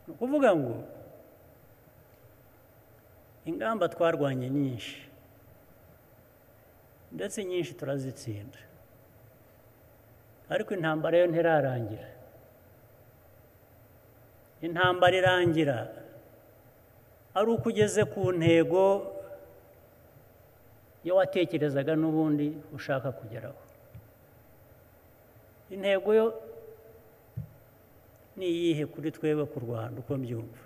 ni ukuvuga ngo ingamba twarwanye nyinshi ndetse nyinshi turazitsinda ariko intambara yo ntirarangira intambara irangira ari uko ugeze ku ntego yo watekerezaga n'ubundi ushaka kugeraho intego yo ni iyihe kuri twebwe ku Rwanda uko mbyumva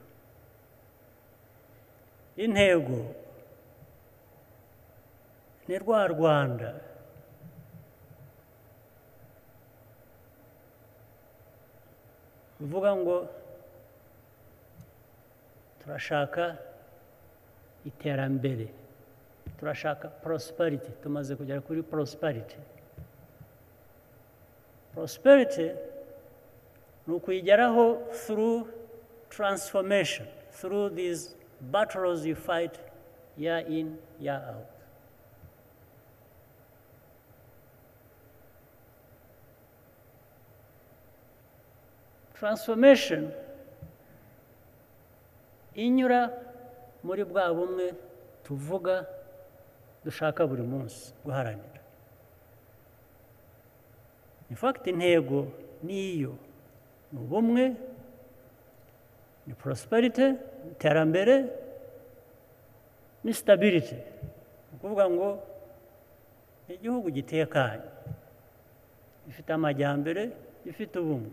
intego ni rwa Rwanda ruvuga ngo turashaka iterambere turashaka prosperity tumaze kugera kuri prosperity ni ukuyigeraho through transformation through these battles you fight year in year out transformation inyura muri bwa bumwe tuvuga dushaka buri munsi guharanira in fact intego niyo ni ubumwe ni prosperity iterambere ni stability ni ukuvuga ngo igihugu gitekanye gifite amajyambere gifite ubumwe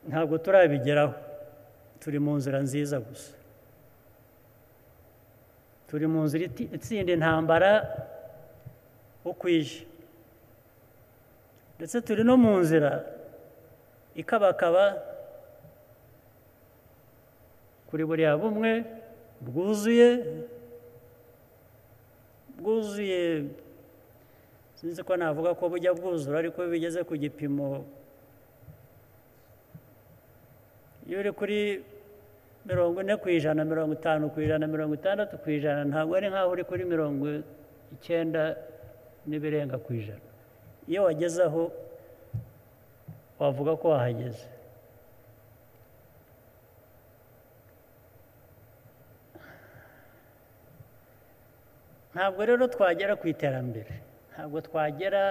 ntabwo turabigeraho turi mu nzira nziza gusa turi mu nzira itsinda intambara ukwishe ndetse turi no mu nzira ikabakaba kuri buriya bumwe bwuzuye sinzi ko navuga ko bujya bwuzura ariko bigeze ku gipimo iyo uri kuri 40%, 50%, 60% ntabwo ari nkaho uri kuri 90 n'ibirenga ku ijana iyo wageze aho wavuga ko wahageze ntabwo rero twagera ku iterambere ntabwo twagera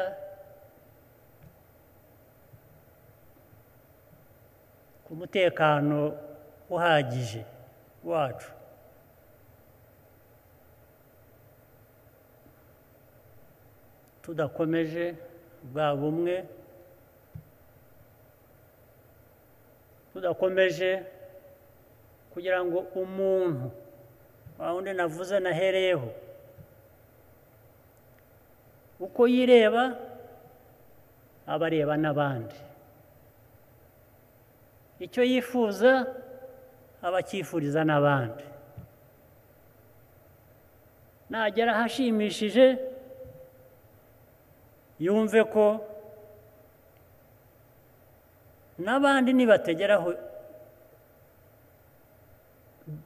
ku mutekano uhagije wacu tudakomeje bwa bumwe tudakomeje kugira ngo umuntu wa wundi navuze nahereyeho uko yireba abareba n'abandi icyo yifuza abacyifuriza n'abandi nagera ahashimishije yumve ko n'abandi nibategeraho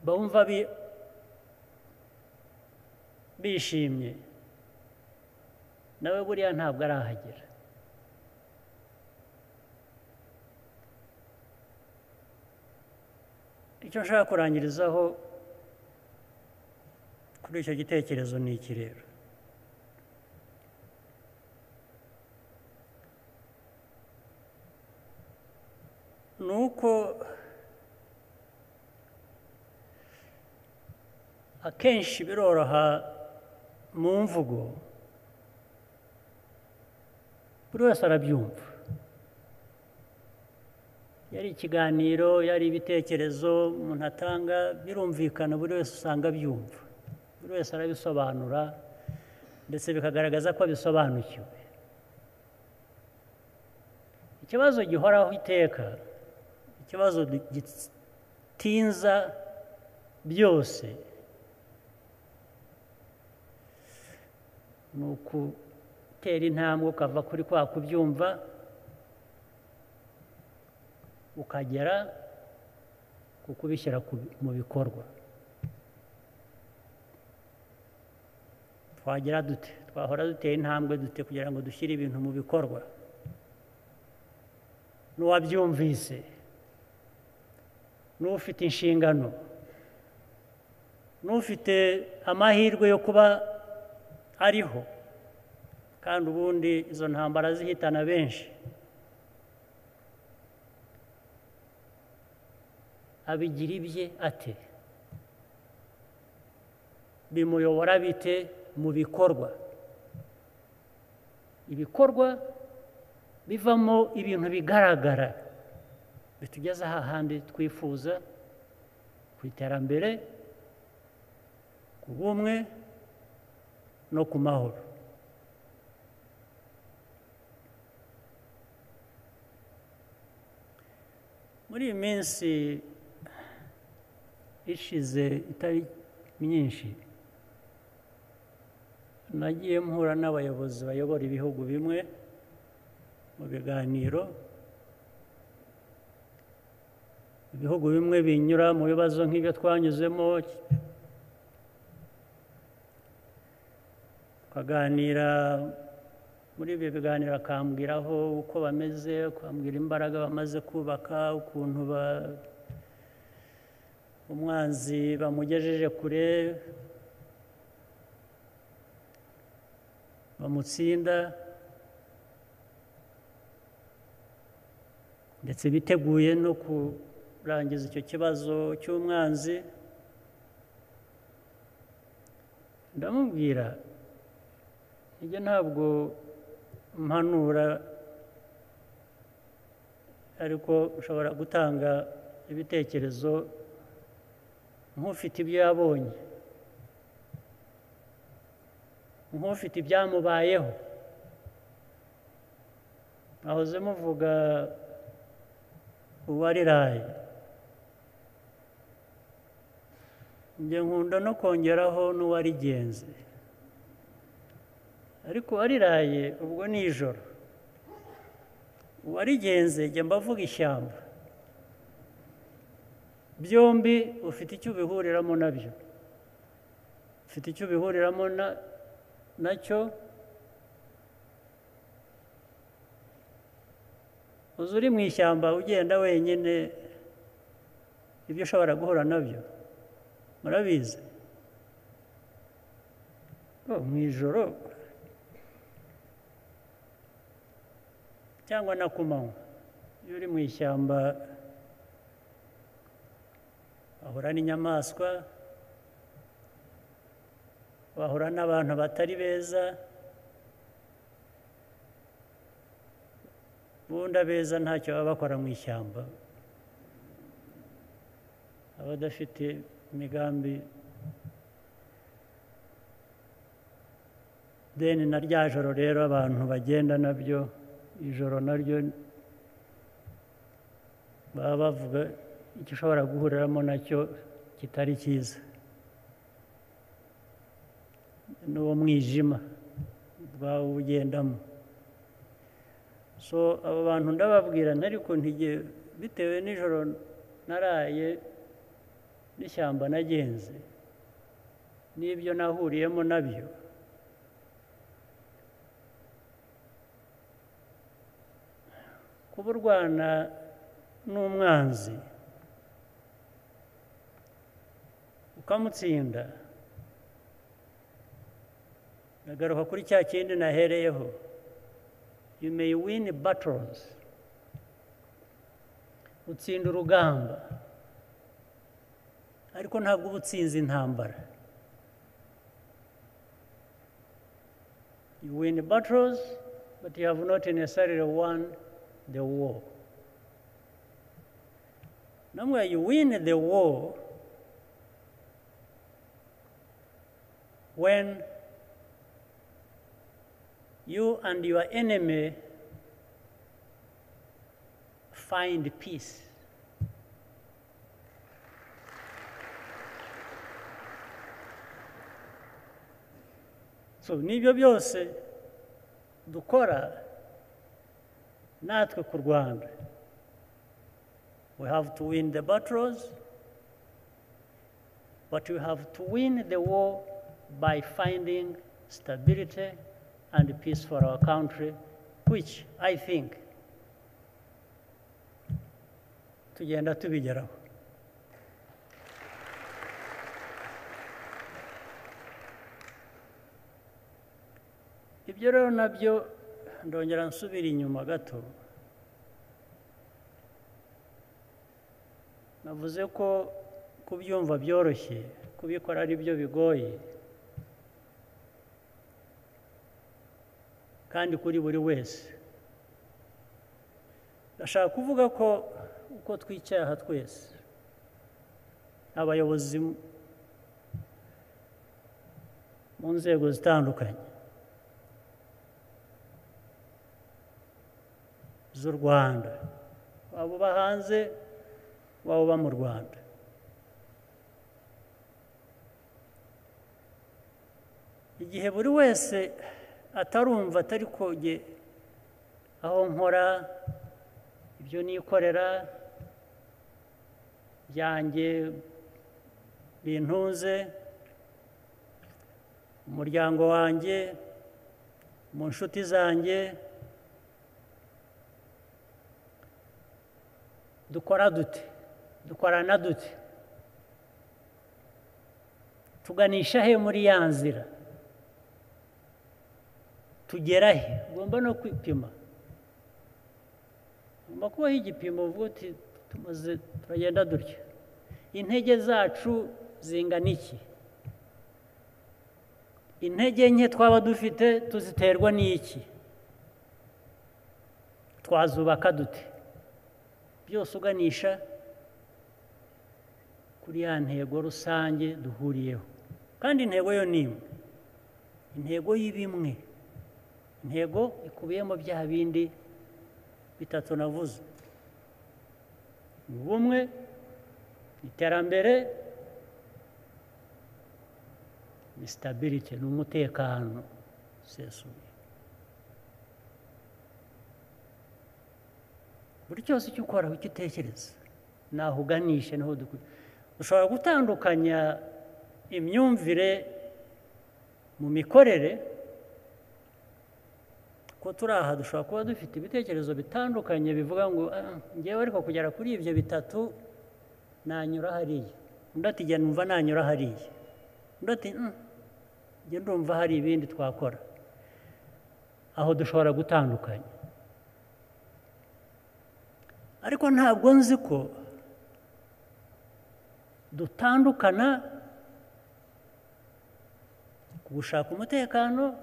bumva bishimye nawe buriya ntabwo arahagera icyo nshaka kurangirizaho kuri icyo gitekerezo ni iki rero ni uko akenshi biroroha mu mvugo buri wese arabyumva yari ikiganiro yari ibitekerezo umuntu atanga birumvikana buri wese usanga abyumva buri wese arabisobanura ndetse bikagaragaza ko abisobanukiwe ikibazo gihoraho iteka ikibazo gitinza byose ni ukutera intambwe ukava kuri kwa kubyumva ukagera ku kubishyira mu bikorwa twagira dute twahora dutera intambwe dute kugira ngo dushyire ibintu mu bikorwa n'uwabyumvise n'ufite inshingano n'ufite amahirwe yo kuba ariho kandi ubundi izo ntambara zihitana benshi abigira ibye ate bimuyobora bite mu bikorwa ibikorwa bivamo ibintu bigaragara bitugeza hahandi twifuza ku iterambere ku bumwe no ku mahoro muri iyi minsi ishize itari myinshi nagiye mpura n'abayobozi bayobora ibihugu bimwe mu biganiro ibihugu bimwe binyura mu bibazo nk'ibyo twanyuzemo tukaganira muri ibyo biganiro akambwiraho uko bameze akambwira imbaraga bamaze kubaka ukuntu umwanzi bamugejeje kure bamutsinda ndetse biteguye no kurangiza icyo kibazo cy'umwanzi ndamubwira njye ntabwo mpanura ariko ushobora gutanga ibitekerezo nk'ufite ibyo yabonye nk'ufite ibyamubayeho nahoze muvuga uwariraye njye nkunda no kongeraho n'uwarigenze ariko uwariraye ubwo ni ijoro uwarigenze njye mbavuga ishyamba byombi ufite icyo ubihuriramo nabyo ufite icyo ubihuriramo nacyo uzi uri mu ishyamba ugenda wenyine ibyo ushobora guhura nabyo murabizi mu ijoro cyangwa na ku manywa iyo uri mu ishyamba wahura n'inyamaswa wahura n'abantu batari beza ubundi abeza ntacyo baba bakora mu ishyamba abadafite imigambi deni na rya joro rero abantu bagenda nabyo ijoro naryo baba bavuga icyo ushobora guhuriramo nacyo kitari cyiza n'uwo mwijima bwawe ugendamo so abo bantu ndababwira ariko ntige bitewe n'ijoro naraye n'ishyamba nagenze n'ibyo nahuriyemo nabyo kuba urwana n'umwanzi ukamutsinda nagaruka kuri cya kindi nahereyeho you may win battles utsinda urugamba ariko ntabwo uba utsinze intambara you win battles but you have not necessarily won the war. Now you win the war when you and your enemy find peace. So nibyo byose dukora natwe ku Rwanda. We have to win the battles, but we have to win the war by finding stability and peace for our country, which I think tugenda tubigeraho. ibyo rero nabyo ndongera nsubira inyuma gato. Navuze ko kubyumva byoroshye, kubikora ari byo bigoye, kandi kuri buri wese. Ndashaka kuvuga ko uko twicaye aha twese, abayobozi mu nzego zitandukanye z'u Rwanda, waba uba hanze waba uba mu Rwanda, igihe buri wese atarumva atari koge aho nkora ibyo nikorera byanjye bintuze, umuryango wanjye, mu nshuti zanjye, dukora dute, dukorana dute, tuganisha he muri ya nzira, tugera he? Ugomba no kwipima, ugomba kubaho igipimo uvuga uti tumaze turagenda dutya, intege zacu zingana iki, intege nke twaba dufite tuziterwa n'iki, twazubaka dute, byose uganisha kuri ya ntego rusange duhuriyeho. Kandi intego yo ni imwe, intego y'ibimwe, intego ikubiyemo bya bindi bitatu navuze: ubumwe, iterambere, ni stability, ni umutekano usesuye. Buri cyose icyo ukora, icyo utekereza, naho uganisha niho dukwiye. Ushobora gutandukanya imyumvire mu mikorere, ko turi aha dushobora kuba dufite ibitekerezo bitandukanye bivuga ngo ngewe ariko kugera kuri ibyo bitatu nanyura hariya, undi ati jya numva nanyura hariya, undi ati jya ndumva hari ibindi twakora. Aho dushobora gutandukanya, ariko ntabwo nzi ko dutandukana ku gushaka umutekano,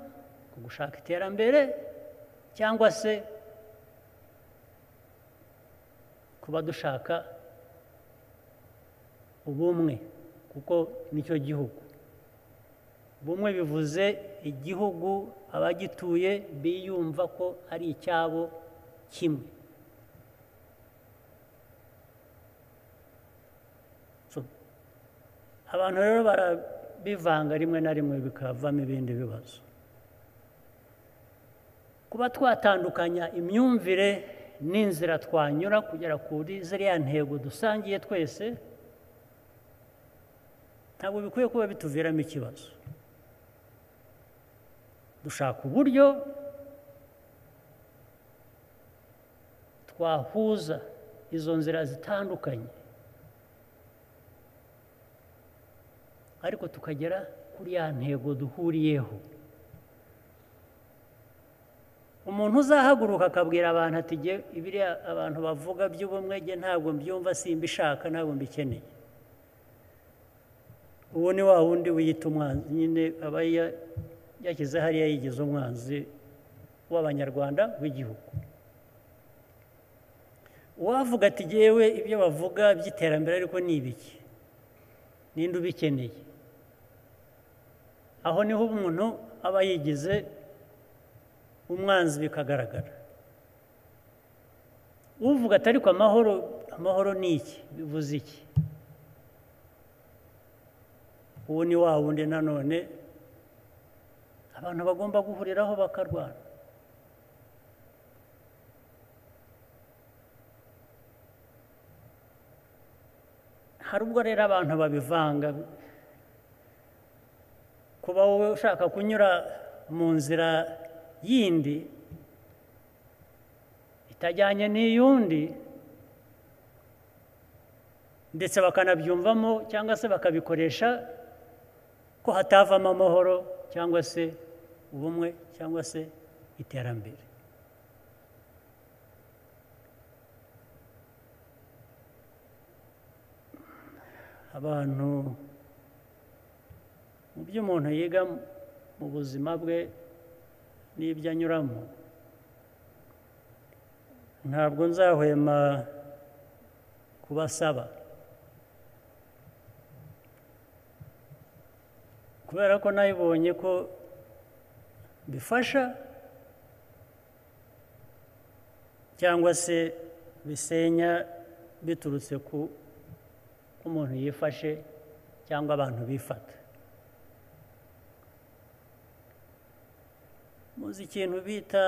ku gushaka iterambere, cyangwa se kuba dushaka ubumwe, kuko nicyo gihugu. Ubumwe bivuze igihugu abagituye biyumva ko ari icyabo kimwe. Abantu rero barabivanga rimwe na rimwe bikavamo ibindi bibazo. Kuba twatandukanya imyumvire n'inzira twanyura kugera kuri ziriya ntego dusangiye twese, ntabwo bikwiye kuba bituviramo ikibazo. Dushaka uburyo twahuza izo nzira zitandukanye, ariko tukagera kuri ya ntego duhuriyeho. Umuntu uzahaguruka akabwira abantu ati ibiriya abantu bavuga by'ubumwe jye ntabwo mbyumva, simbishaka, ntabwo mbikeneye, uwo ni wa wundi wiyita umwanzi nyine, aba yashyize hariya yigize umwanzi w'Abanyarwanda w'igihugu. Uwavuga ati jyewe ibyo bavuga by'iterambere ariko ni ibiki, ninde ubikeneye? Aho niho umuntu aba yigize umwanzi bikagaragara. Uvuga ati ariko amahoro ni iki, bivuze iki? Uwo ni wa wundi nanone abantu bagomba guhuriraho bakarwana. Hari ubwo rero abantu babivanga, kuba wowe ushaka kunyura mu nzira yindi itajyanye n'iyundi, ndetse bakanabyumvamo cyangwa se bakabikoresha ko hatavamo amahoro cyangwa se ubumwe cyangwa se iterambere. Abantu mu byo umuntu yiga mu buzima bwe n'ibyo anyuramo, ntabwo nzahwema kubasaba, kubera ko nabibonye ko bifasha cyangwa se bisenya biturutse ku umuntu yifashe cyangwa abantu bifata. Muzi ikintu bita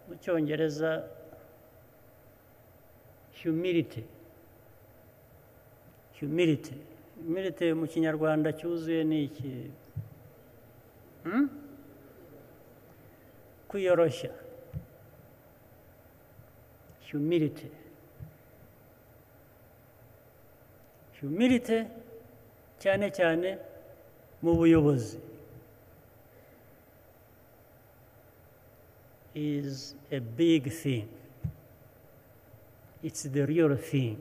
mu Cyongereza humility. Humility mu Kinyarwanda cyuzuye ni iki? Kwiyoroshya. Humility cyane cyane mu buyobozi is a big thing. It's the real thing.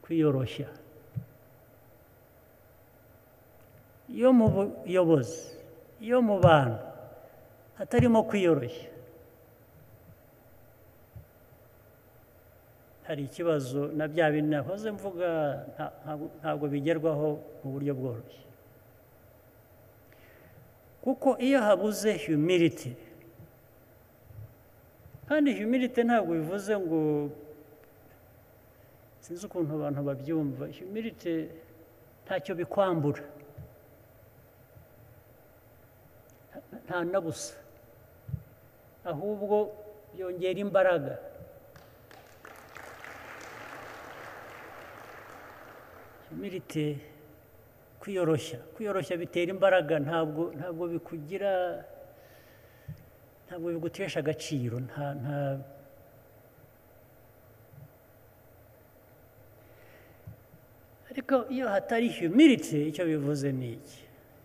Kwiyoroshya. Iyo mu buyobozi, iyo mu bantu hatarimo kwiyoroshya, hari ikibazo na bya bintu nahoze mvuga ntabwo bigerwaho mu buryo bworoshye. Kuko iyo habuze humility, kandi humility ntabwo bivuze ngo, sinzi ukuntu abantu babyumva, humility ntacyo bikwambura, nta na busa, ahubwo byongera imbaraga. Humility, kwiyoroshya bitera imbaraga, ntabwo bikugira, ntabwo bigutesha agaciro, ariko iyo hatari humility, icyo bivuze ni iki?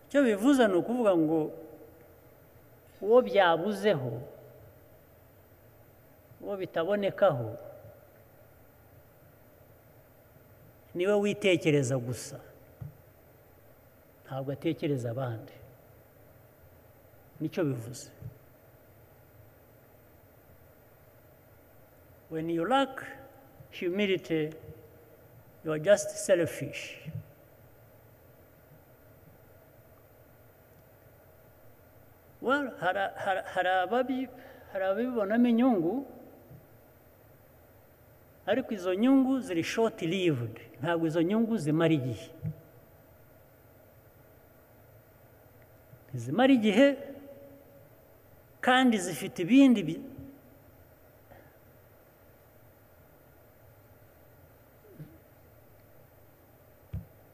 Icyo bivuze ni ukuvuga ngo uwo byabuzeho, uwo bitabonekaho, niwe witekereza gusa, ntabwo atekereza abandi. Nicyo bivuze. When you lack humility, you are just selfish. Well, hari ababibonamo inyungu, ariko izo nyungu ziri short lived, ntabwo izo nyungu zimara igihe. Zimara igihe kandi zifite ibindi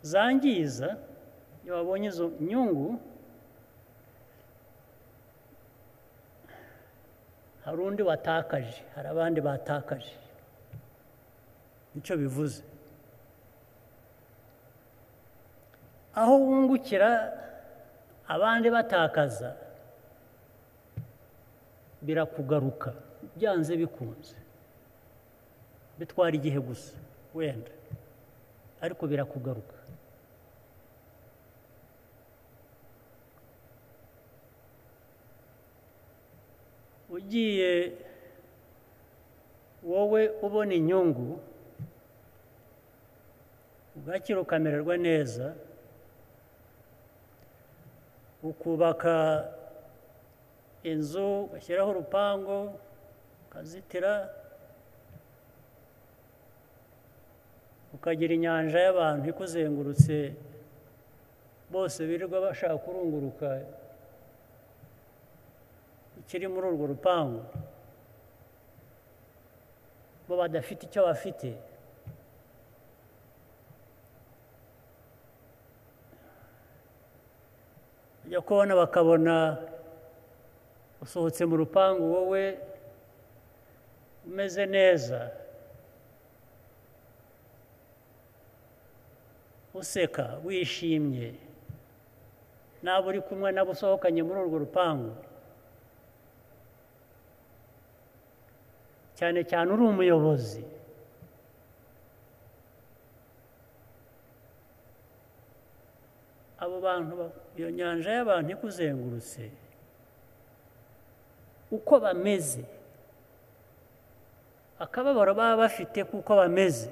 zangiza. Iyo wabonye izo nyungu, hari undi watakaje, hari abandi batakaje. Nicyo bivuze. Aho wungukira abandi batakaza, birakugaruka byanze bikunze. Bitwara igihe gusa wenda, ariko birakugaruka. Ugiye wowe ubona inyungu, ugakira ukamererwa neza, ukubaka inzu, ugashyiraho urupango, ukazitira, ukagira inyanja y'abantu ikuzengurutse, bose birirwa bashaka kurunguruka ikiri muri urwo rupango, bo badafite icyo bafite. Ujya kubona bakabona usohotse mu rupangu, wowe umeze neza, useka, wishimye, nabo uri kumwe nabo usohokanye muri urwo rupangu, cyane cyane uri umuyobozi, abo bantu, iyo nyanja y'abantu ikuzengurutse uko bameze, akababaro baba bafite kuko bameze,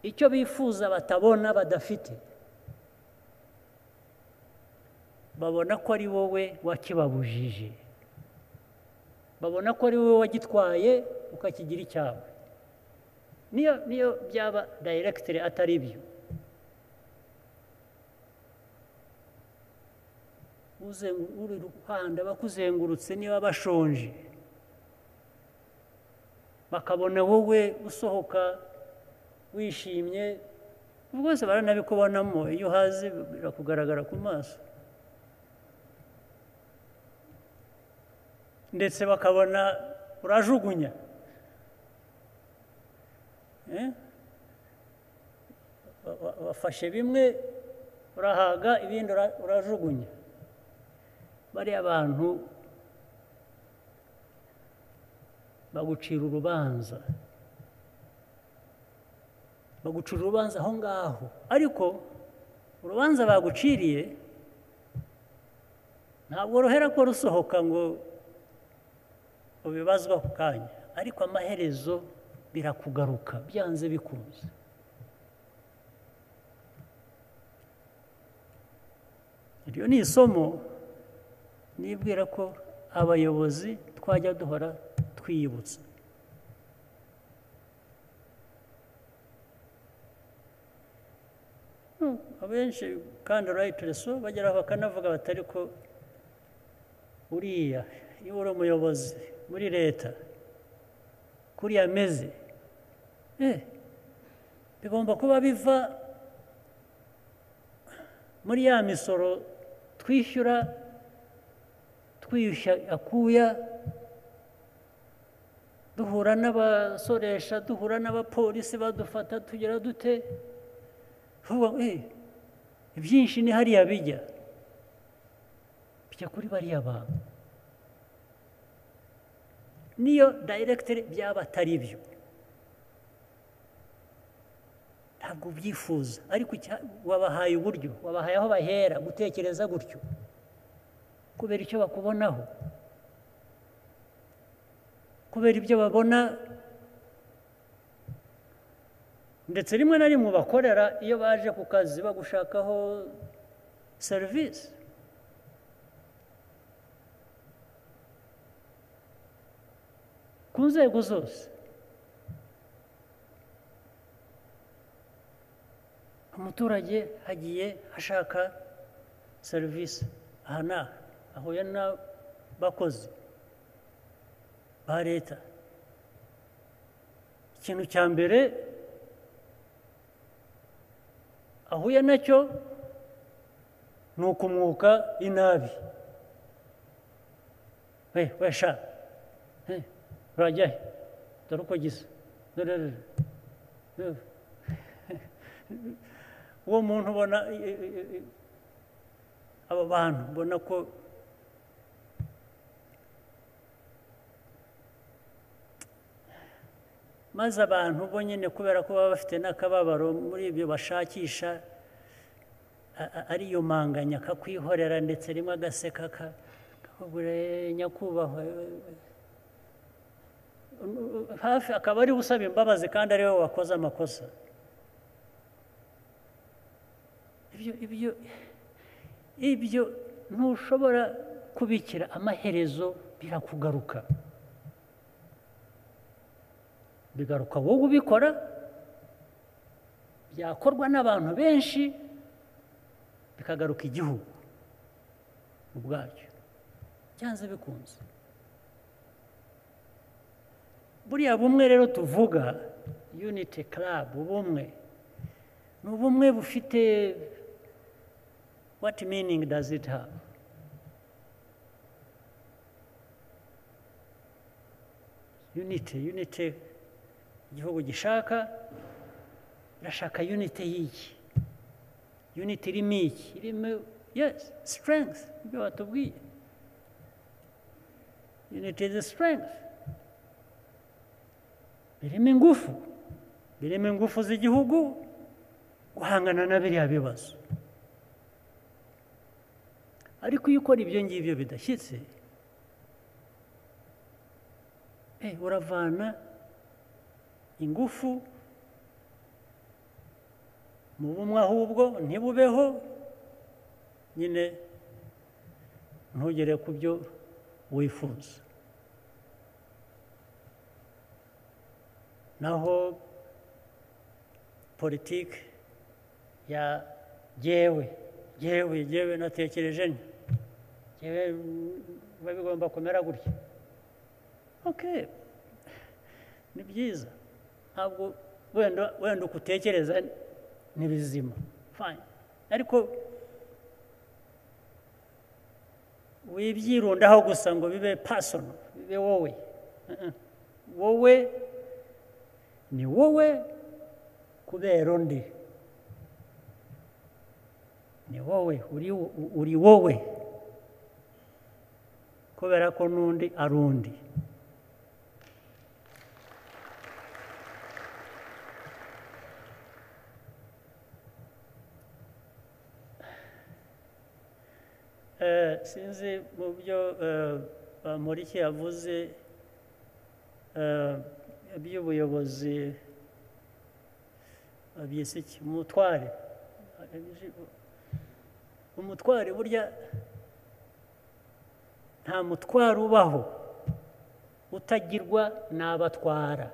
icyo bifuza batabona badafite, babona ko ari wowe wakibabujije, babona ko ari wowe wagitwaye ukakigira icyawe, niyo byaba directly atari byo. Uri ruhanda bakuzengurutse niba bashonje, bakabona wowe usohoka wishimye, rwose baranabikubonamo, iyo uhaze birakugaragara ku maso, ndetse bakabona urajugunya, wafashe bimwe urahaga, ibindi urajugunya. Bariya abantu bagucira urubanza, bagucira urubanza aho ngaho, ariko urubanza baguciriye ntabwo ruhera ko rusohoka ngo ubibazwe ako kanya, ariko amaherezo birakugaruka byanze bikunze. Iryo ni isomo nibwira ko abayobozi twajya duhora twiyibutsa. Abenshi kandi urayitureso bageraho bakanavuga batari ko uriya iyo uri umuyobozi muri leta kuriya ameze, bigomba kuba biva muri ya misoro twishyura, twiyushya akuya, duhura n'abasoresha, duhura n'abapolisi badufata, tugira dute, ibyinshi ni hariya bijya kuri bariya bantu, niyo directly byaba atari byo ntabwo ubyifuza, ariko wabahaye uburyo, wabahaye aho bahera gutekereza gutyo kubera icyo bakubonaho, kubera ibyo babona, ndetse rimwe na rimwe bakorera iyo baje ku kazi bagushakaho serivisi. Ku nzego zose, umuturage hagiye ashaka serivisi aha n'aha, ahuye n'abakozi ba leta, ikintu cya mbere ahuye nacyo ni ukumwuka inabi. Wesha urajya he, dore uko gisa, uwo muntu ubona, aba bantu ubona ko maze abantu bo nyine kubera ko baba bafite n'akababaro muri ibyo bashakisha, ariyumanganya akakwihorera, ndetse rimwe agaseka kakubure nyakubahwa, hafi akaba ari usaba imbabazi kandi ari we wakoze amakosa. Ibyo ntushobora kubikira, amaherezo birakugaruka, bigaruka wowe ubikora, byakorwa n'abantu benshi, bikagaruka igihugu ubwacyo byanze bikunze. Buriya bumwe rero tuvuga, unity club, ubumwe ni ubumwe bufite, what meaning does it have? Unity igihugu gishaka, irashaka unity y'iki? unity irimo iki, irimo yes strength, ibyo batubwiye. Unity is strength. Birimo ingufu z'igihugu guhangana na biriya bibazo. Ariko iyo ukora ibyo ngibyo bidashyitse, uravana ingufu mu bumwe, ahubwo ntibubeho, nyine ntugere ku byo wifuza. Naho politiki ya jyewe natekereje nti jyewe biba bigomba kumera gutya. Okay, ni byiza, ntabwo wenda uko utekereza ni bizima, fine, ariko wibyirundaho gusa ngo bibe personal, bibe wowe. Wowe ni wowe kubera undi, ni wowe, uri wowe kubera ko n'undi ari undi. Sinzi mu byo Bamporiki yavuze by'ubuyobozi byise iki, umutware burya nta mutware ubaho utagirwa n'abatwara.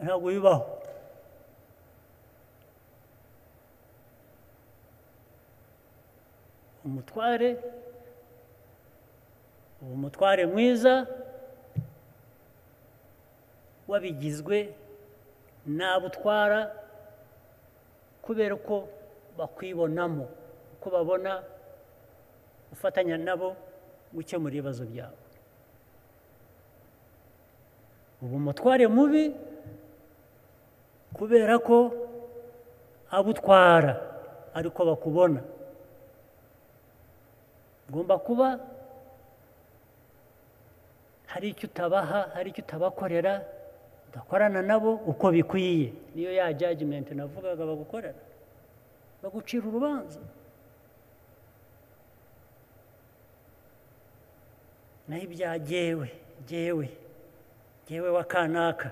Ntabwo bibaho. Umutware mwiza wabigizwe n'abutwara kubera ko bakwibonamo, ko babona ufatanya nabo gukemura ibibazo byabo. Umutware mubi kubera ko abutwara ariko bakubona. Ugomba kuba hari icyo utabaha, hari icyo utabakorera, udakorana nabo uko bikwiye. Niyo ya judgment navugaga bagukorera, bagucira urubanza. Naho ibya jyewe wa kanaka,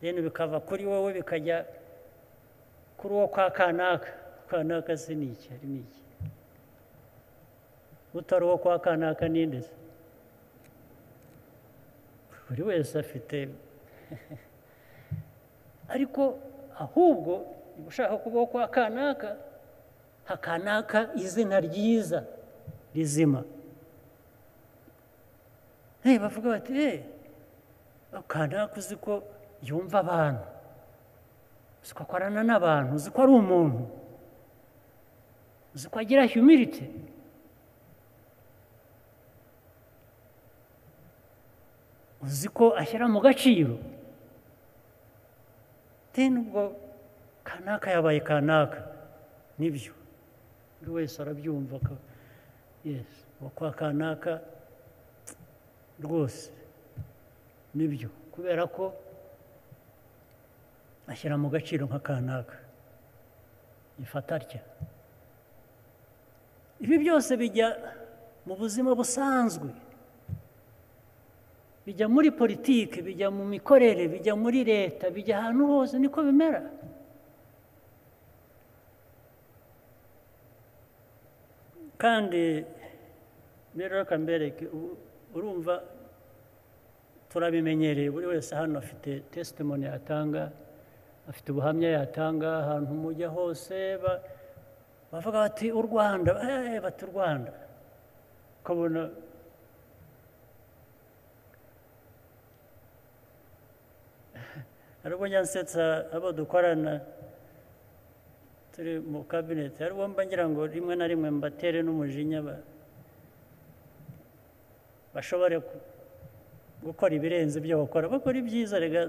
rero bikava kuri wowe bikajya kuri uwo kwa kanaka. Kanaka se ni iki? Hari n'iki? Utari uwo kwa kanaka ninde se? Buri wese afite ariko ahubwo ushaka kubaho kwa kanaka, hakanaka izina ryiza rizima. Bavuga bati kanaka uzi ko yumva abantu, uzi ko akorana n'abantu, uzi ko ari umuntu, uzi ko agira humility. Uzi ko ashyira mu gaciro. Ubwo kanaka yabaye kanaka, nibyo buri wese arabyumva ko yes, kwa kanaka rwose nibyo, kubera ko ashyira mu gaciro nka kanaka, ifata atya. Ibi byose bijya mu buzima busanzwe, bijya muri politiki, bijya mu mikorere, bijya muri leta, bijya ahantu hose, niko bimera. Kandi rero kambereke, urumva turabimenyereye, buri wese hano afite testimony yatanga, afite ubuhamya yatanga. Ahantu mujya hose bavuga bati u Rwanda, bati u Rwanda, ukabona ariko nyansetsa abo dukorana turi mu kabineti, ariko mba ngira ngo rimwe na rimwe mbatere n'umujinya bashobore gukora ibirenze ibyo bakora ibyiza rega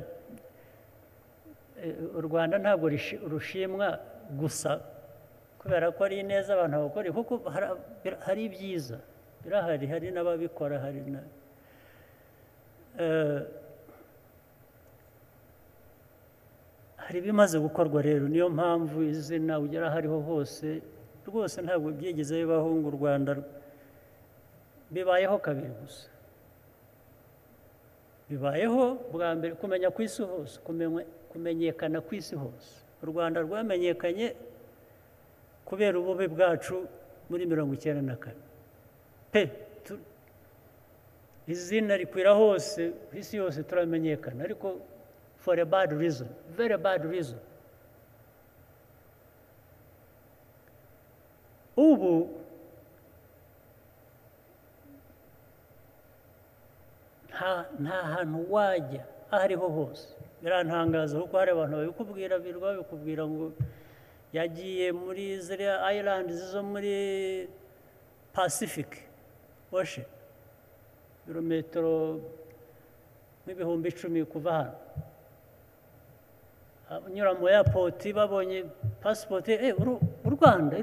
u Rwanda ntabwo rushimwa gusa kubera ko ari neza abantu bakora kuko hari ibyiza birahari hari n'ababikora hari na hari ibimaze gukorwa rero niyo mpamvu izina ugera hariho hose rwose ntabwo byigeze bibaho ngo u Rwanda bibayeho kabiri gusa bibayeho bwa mbere kumenya ku isi hose kumenyekana ku isi hose u Rwanda rwamenyekanye kubera ububi bwacu muri 1994 izina rikwira hose ku isi yose turamenyekana ariko for a bad reason, very bad reason. Ubu nta hantu wajya aho ariho hose birantangaza kuko hari abantu babikubwira babikubwira ngo yagiye muri ziriya island zo muri Pacific Ocean ibirometero nk'ibihumbi 10 kuva hano unyura mu airport babonye passport u Rwanda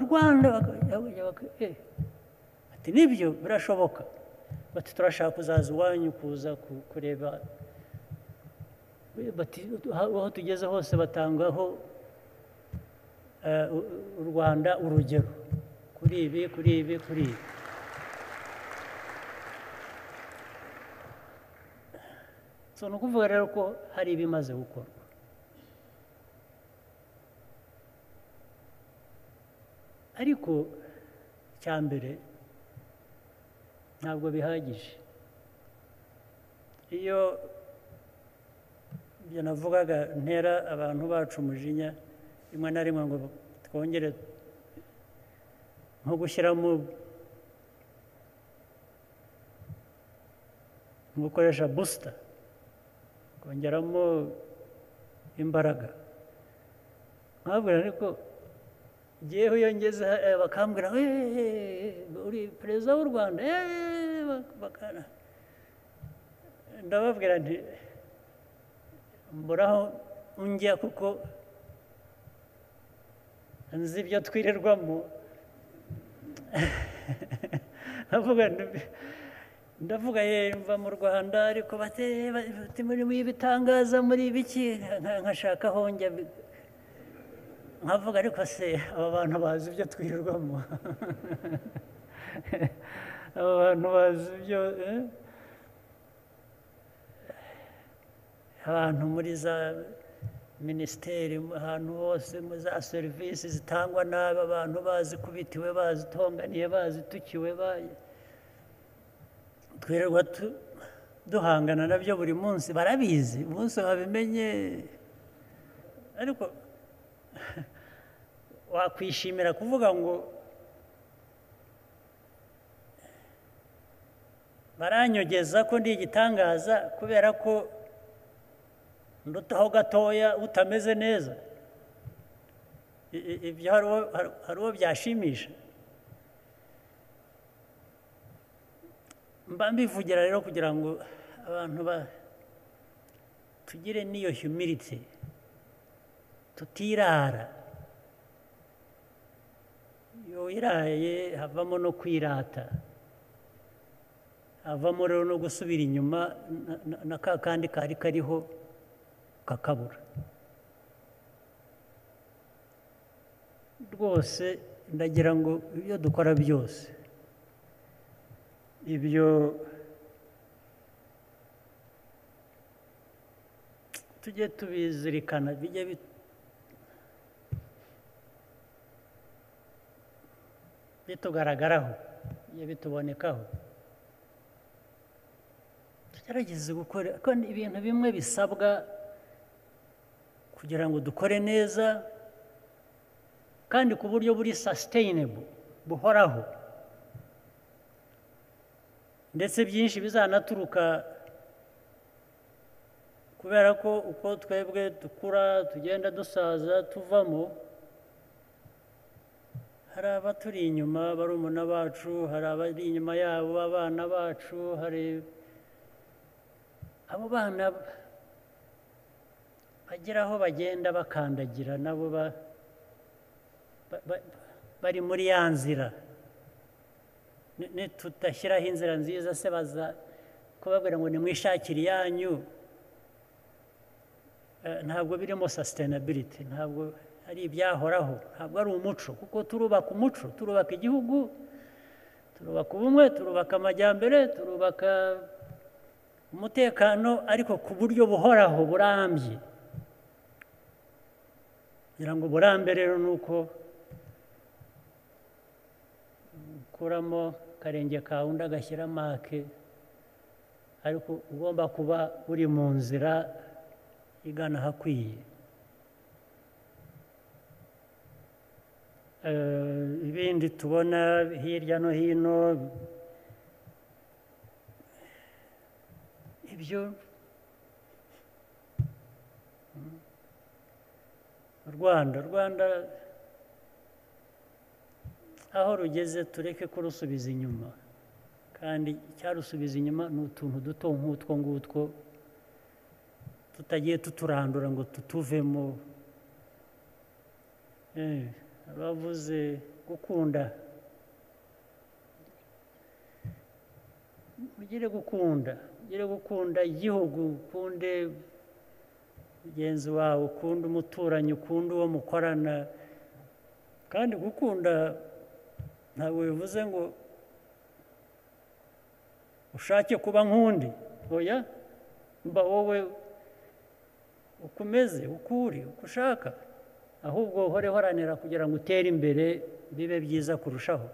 ati nibyo birashoboka bati turashaka kuzaza iwanyu kuza kureba bati aho tugeze hose batangaho u Rwanda urugero kuri ibi so no kuvuga rero ko hari ibimaze gukorwa ariko cyambere ntabwo bihagije iyo navugaga ntera abantu bacu umujinya rimwe na rimwe ngo twongere nko gushyiramo gukoresha booster kongeramo imbaraga nkabwira ariko ngewe iyo ngeze bakambwira uri perezida w'u Rwanda ndababwira nti mburaho unjya kuko nzi ibyo twirirwamo ndavuga mva mu Rwanda ariko bati muri ibitangaza muri biki nkashaka aho njya nkavuga ariko se aba bantu bazi ibyo twirirwamo aba bantu bazi ibyo abantu muri za minisiteri ahantu hose mu za serivisi zitangwa n'aba bantu bazi kubitiwe bazitonganiye bazitukiwe twirirwa duhangana nabyo buri munsi barabizi umunsi babimenye ariko wakwishimira kuvuga ngo baranyogeza ko ndi igitangaza kubera ko ndutaho gatoya utameze neza ibyo hari uwo byashimisha mba mbivugira rero kugira ngo abantu tugire n'iyo humility tutirara iyo wiraye havamo no kwirata havamo rero no gusubira inyuma na ka kandi kari kariho kakabura rwose ndagira ngo ibyo dukora byose ibyo tujye tubizirikana bijye bitugaragaraho bijye bitubonekaho tugerageze gukora kandi ibintu bimwe bisabwa kugira ngo dukore neza kandi ku buryo buri sustainable buhoraho ndetse byinshi bizanaturuka kubera ko uko twebwe dukura tugenda dusaza tuvamo hari abaturi inyuma barumuna bacu hari abari inyuma yabo abana bacu hari abo bana bagira aho bagenda bakandagira nabo bari muri ya nzira tutashyiraho inzira nziza se baza kubabwira ngo nimwishakire iyanyu ntabwo birimo sustainability ntabwo ari ibyahoraho ntabwo ari umuco kuko turubaka umuco turubaka igihugu turubaka ubumwe turubaka amajyambere turubaka umutekano ariko ku buryo buhoraho burambye kugira ngo burambe rero ni uko ukuramo akarenge kawe undi agashyira make ariko ugomba kuba uri mu nzira igana ahakwiye ibindi tubona hirya no hino ibyo Rwanda aho rugeze tureke kurusubiza inyuma kandi cyarusubiza inyuma ni utuntu duto nk'utwo ngutwo tutagiye tuturandura ngo tutuvemo abavuze gukunda ugire gukunda igihugu ukunde mugenzi wawe ukunda umuturanyi ukunda uwo mukorana kandi gukunda ntabwo bivuze ngo ushake kuba nk'undi oya mba wowe ukomeze ukuri uko ushaka ahubwo uhore uharanira kugira ngo utere imbere bibe byiza kurushaho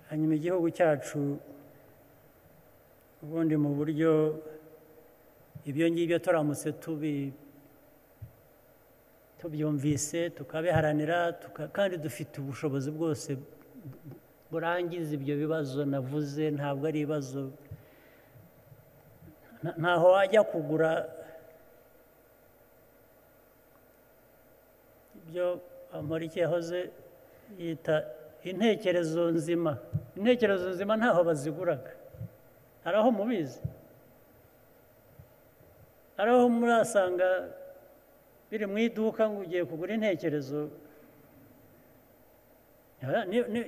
hanyuma igihugu cyacu ubundi mu buryo ibyo ngibyo turamutse tubyumvise tukabiharanira kandi dufite ubushobozi bwose burangiza ibyo bibazo navuze ntabwo ari ibibazo ntaho wajya kugura ibyo Amoriki yahoze yita intekerezo nzima ntaho baziguraga hari aho mubizi hari aho murasanga biri mu iduka ngo ugiye kugura intekerezo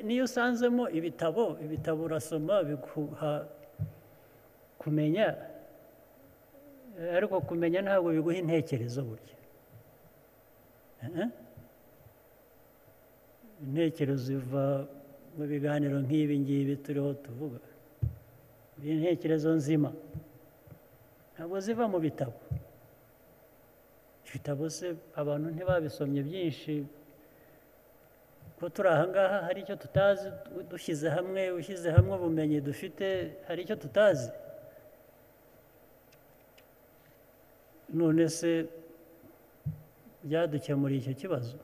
niyo usanzemo ibitabo urasoma biguha kumenya ariko kumenya ntabwo biguha intekerezo burya intekerezo ziva mu biganiro nk'ibi ngibi turiho tuvuga intekerezo nzima ntabwo ziva mu bitabo ibitabo se abantu ntibabisomye byinshi ko turi aha ngaha hari icyo tutazi ushyize hamwe ubumenyi dufite hari icyo tutazi none se byadukemuriye icyo kibazo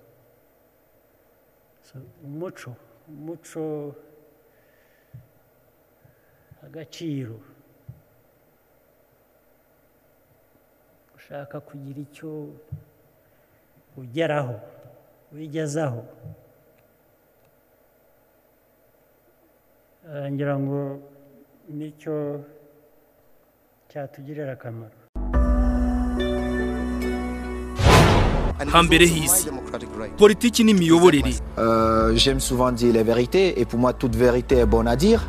umuco agaciro ushaka kugira icyo ugeraho wigezaho ngira ngo nicyo cyatugirira akamaro hambere hisi politiki n'imiyoborere j'aime souvent dire les vérités et pour moi toute vérité est bonne à dire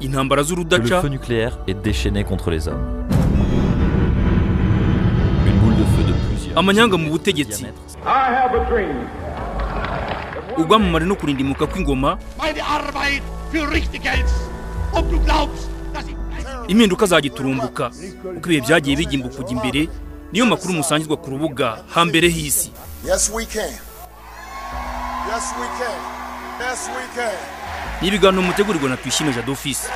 intambara z'urudaca le feu nucléaire est déchaîné contre les hommes une boule de feu de plusieurs amanyanga mu butegetsi ubwamamare no kurindimuka kw'ingoma impinduka zagiturumbuka uko ibihe byagiye bigimbuka kujya imbere niyo makuru musangizwa ku rubuga hambere hisi ni ibiganiro mutegurirwa na Tuyishime Jado Office